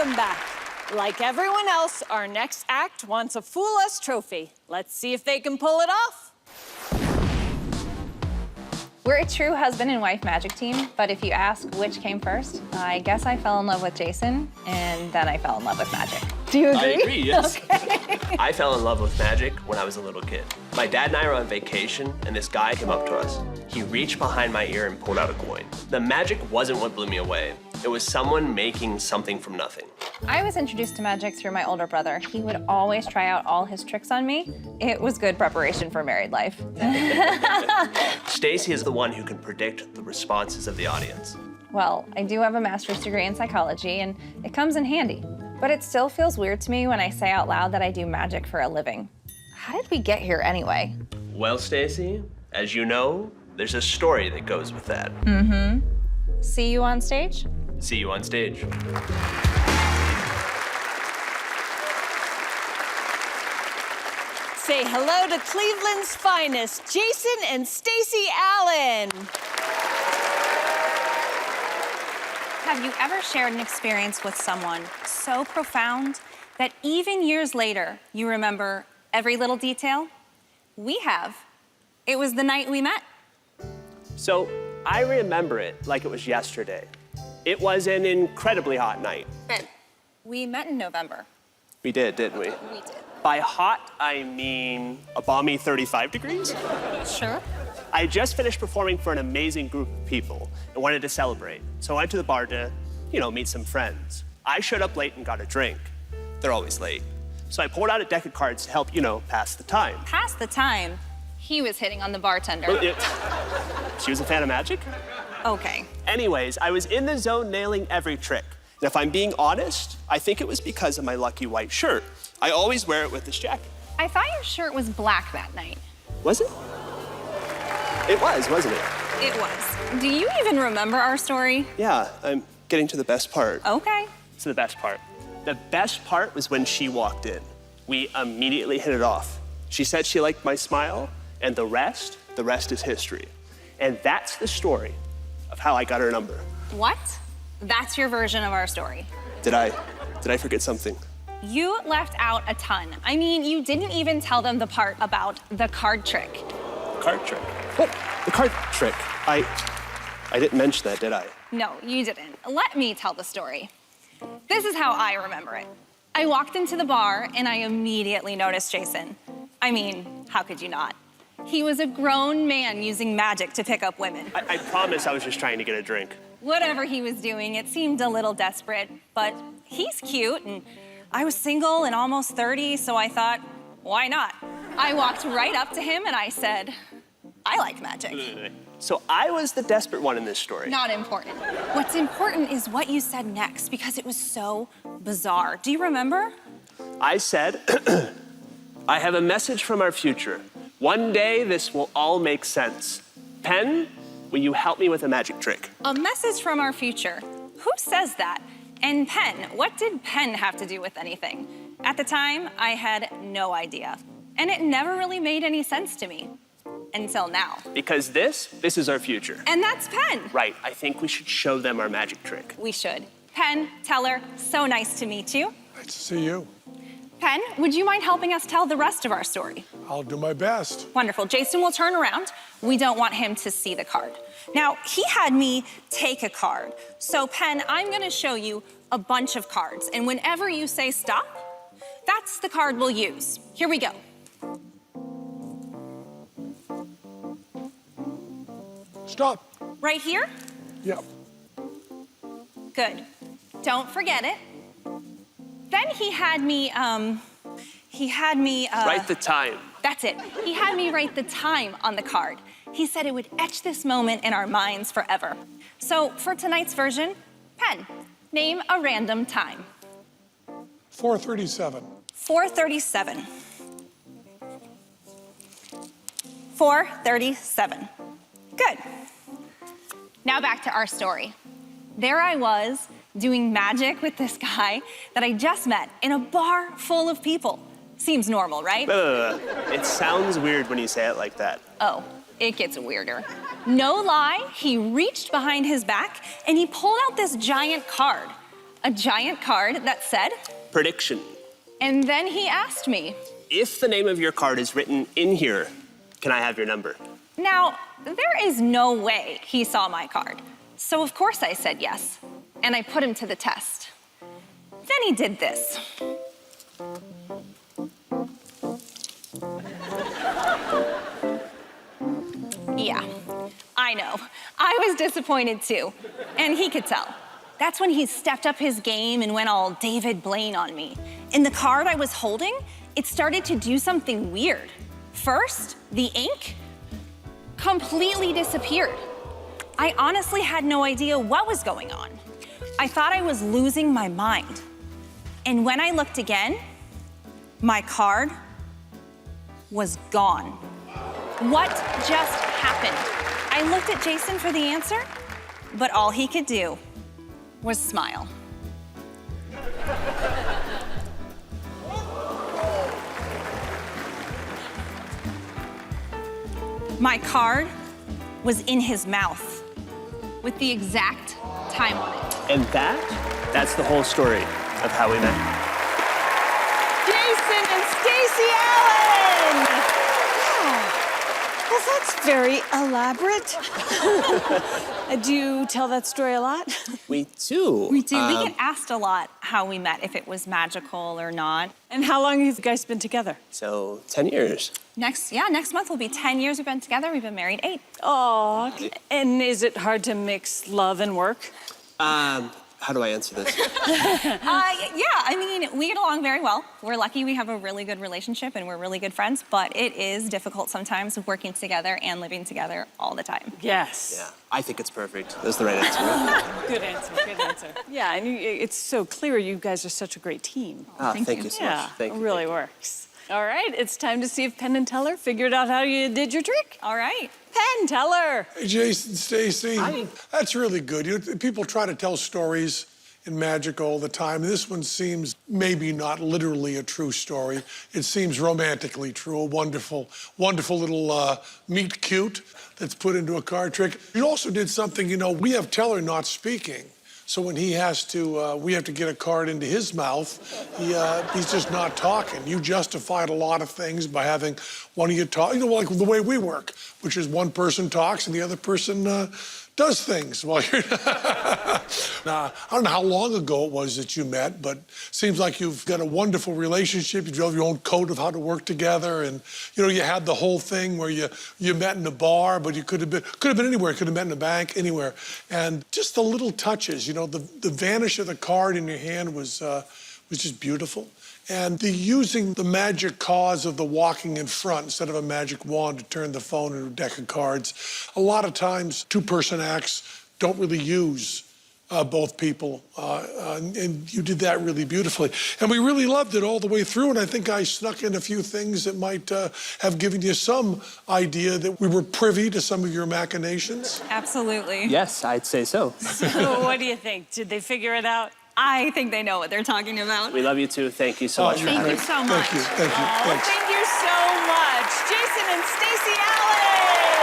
Welcome back. Like everyone else, our next act wants a Fool Us trophy. Let's see if they can pull it off. We're a true husband and wife magic team, but if you ask which came first, I guess I fell in love with Jason, and then I fell in love with magic. Do you agree? I agree, yes. Okay. I fell in love with magic when I was a little kid. My dad and I were on vacation, and this guy came up to us. He reached behind my ear and pulled out a coin. The magic wasn't what blew me away. It was someone making something from nothing. I was introduced to magic through my older brother. He would always try out all his tricks on me. It was good preparation for married life. Stacy is the one who can predict the responses of the audience. Well, I do have a master's degree in psychology, and it comes in handy. But it still feels weird to me when I say out loud that I do magic for a living. How did we get here anyway? Well, Stacy, as you know, there's a story that goes with that. Mm-hmm. See you on stage? See you on stage. Say hello to Cleveland's finest, Jason and Stacy Allen. Have you ever shared an experience with someone so profound that even years later, you remember every little detail? We have. It was the night we met. So I remember it like it was yesterday. It was an incredibly hot night. Ben, we met in November. We did, didn't we? We did. By hot, I mean a balmy 35 degrees. Sure. I had just finished performing for an amazing group of people and wanted to celebrate. So I went to the bar to, meet some friends. I showed up late and got a drink. They're always late. So I pulled out a deck of cards to help, pass the time. Pass the time. He was hitting on the bartender. She was a fan of magic? Okay. Anyways, I was in the zone nailing every trick. And if I'm being honest, I think it was because of my lucky white shirt. I always wear it with this jacket. I thought your shirt was black that night. Was it? It was, wasn't it? It was. Do you even remember our story? Yeah, I'm getting to the best part. Okay. It's the best part. The best part was when she walked in. We immediately hit it off. She said she liked my smile, and the rest is history. And that's the story of how I got her number. What? That's your version of our story. Did I forget something? You left out a ton. I mean, you didn't even tell them the part about the card trick. The card trick? What? The card trick? I didn't mention that, did I? No, you didn't. Let me tell the story. This is how I remember it. I walked into the bar and I immediately noticed Jason. I mean, how could you not? He was a grown man using magic to pick up women. I promise I was just trying to get a drink. Whatever he was doing, it seemed a little desperate, but he's cute, and I was single and almost 30, so I thought, why not? I walked right up to him and I said, I like magic. So I was the desperate one in this story. Not important. What's important is what you said next, because it was so bizarre. Do you remember? I said, I have a message from our future. One day, this will all make sense. Pen, will you help me with a magic trick? A message from our future. Who says that? And Pen, what did Pen have to do with anything? At the time, I had no idea. And it never really made any sense to me. Until now. Because this is our future. And that's Pen. Right, I think we should show them our magic trick. We should. Pen, Teller, so nice to meet you. Nice to see you. Pen, would you mind helping us tell the rest of our story? I'll do my best. Wonderful. Jason will turn around. We don't want him to see the card. Now, he had me take a card. So, Pen, I'm gonna show you a bunch of cards. And whenever you say stop, that's the card we'll use. Here we go. Stop. Right here? Yep. Good. Don't forget it. Then he had me, Write the time. That's it. He had me write the time on the card. He said it would etch this moment in our minds forever. So for tonight's version, Pen, name a random time. 4:37. 4:37. 4:37. Good. Now back to our story. There I was doing magic with this guy that I just met in a bar full of people. Seems normal, right? It sounds weird when you say it like that. Oh, it gets weirder. No lie, he reached behind his back and he pulled out this giant card. a giant card that said, Prediction. and then he asked me. If the name of your card is written in here, can I have your number? Now, there is no way he saw my card. So of course I said yes, and I put him to the test. Then he did this. Yeah, I know. I was disappointed too, and he could tell. That's when he stepped up his game and went all David Blaine on me. In the card I was holding, it started to do something weird. First, the ink completely disappeared. I honestly had no idea what was going on. I thought I was losing my mind. And when I looked again, my card was gone. What just happened? I looked at Jason for the answer, but all he could do was smile. My card was in his mouth with the exact time on it. And that's the whole story of how we met. Jason and Stacey Allen! Well, that's very elaborate. Do you tell that story a lot? We do. We do. We get asked a lot how we met, if it was magical or not. And how long have you guys been together? So 10 years. Next month will be 10 years we've been together. We've been married 8. Oh, and is it hard to mix love and work? How do I answer this? Yeah, I mean, we get along very well. We're lucky we have a really good relationship and we're really good friends, but it is difficult sometimes working together and living together all the time. Yes. Yeah, I think it's perfect. That's the right answer. Good answer, good answer. Yeah, and it's so clear you guys are such a great team. Thank you so Yeah, much. Thank it you. really works. All right, it's time to see if Penn and Teller figured out how you did your trick. All right. Penn, Teller. Hey, Jason, Stacy. That's really good. People try to tell stories in magic all the time. This one seems maybe not literally a true story. It seems romantically true, a wonderful, wonderful little meet cute that's put into a card trick. You also did something, we have Teller not speaking. So when he has to, we have to get a card into his mouth, he's just not talking. You justified a lot of things by having one of you talk, like the way we work, which is one person talks and the other person does things while you're. Now, I don't know how long ago it was that you met, but seems like you've got a wonderful relationship. You drove your own code of how to work together, and you had the whole thing where you met in a bar, but you could have been anywhere. Could have met in a bank, anywhere, and just the little touches. The vanish of the card in your hand was just beautiful. And the using the magic cause of the walking in front instead of a magic wand to turn the phone into a deck of cards. A lot of times, two-person acts don't really use both people, and you did that really beautifully. And we really loved it all the way through, and I think I snuck in a few things that might have given you some idea that we were privy to some of your machinations. Absolutely. Yes, I'd say so. So what do you think? Did they figure it out? I think they know what they're talking about. We love you too. Thank you so much for Thank having you us. so much. Thank you, thank you, Oh, thanks. thank you so much. Jason and Stacey Allen.